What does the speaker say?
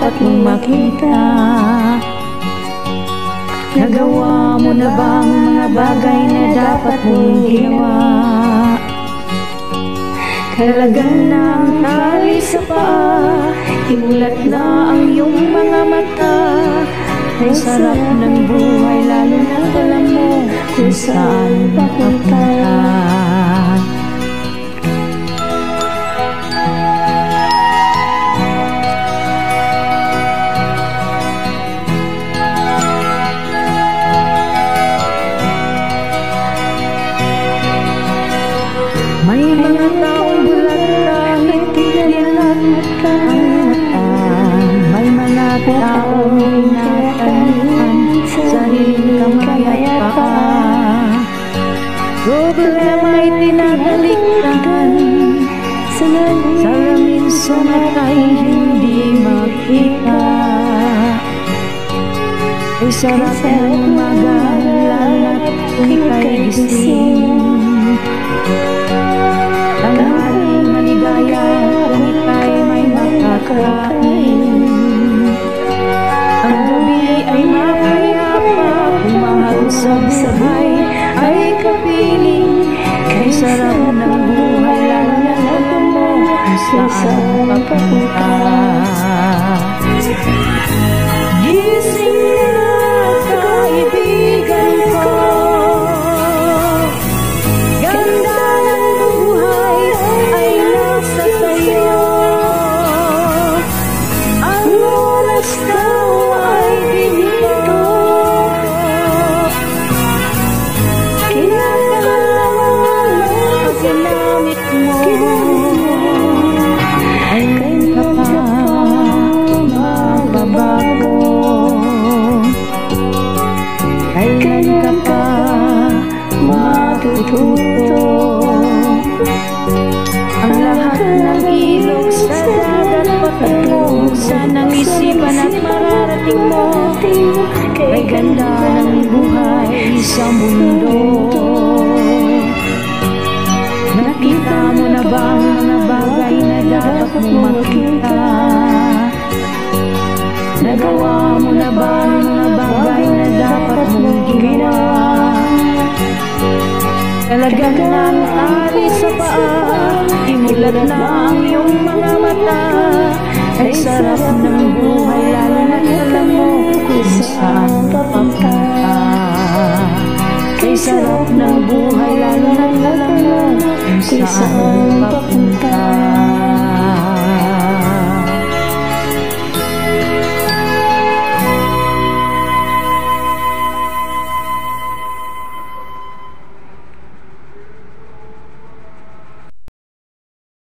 dapat mong makita. Nagawa mo na bang mga bagay na dapat mong ginawa? Talagang na ang tali sa paa, imulat na ang iyong mga mata. Ay sarap ng buhay, lalo na alam mo kung saan papunta. May mga taong bulat kahit tinilat ang mata. May mga taong inatanian sariling kamay at paa. Problema'y tinatalikdan, salamin sa mata'y hindi makita. Ay sarap ng umaga, lalo't ika'y gising. Tanghaling maligaya kung ika'y may makakain. Ang gabi ay mapayapa, kung mahal sa buhay ay kapiling. Kay sarap ng buhay, lalo na alam mo kung saan papunta. Gising na kaibigan ko, ang lahat ng ilog sa dagat patungo sa nang isipan at mararating mo. Kay ganda ng buhay sa mundo. Nakita mo na ba ang mga bagay na dapat mong makita? Nagawa mo na ba ang mga bagay na dapat mong ginawa? Talagang ng tali sa paa, imulat na ang iyong mga mata. Ay sarap ng buhay, lalo na alam mo kung saan papunta. Ay sarap ng buhay, lalo na alam mo kung saan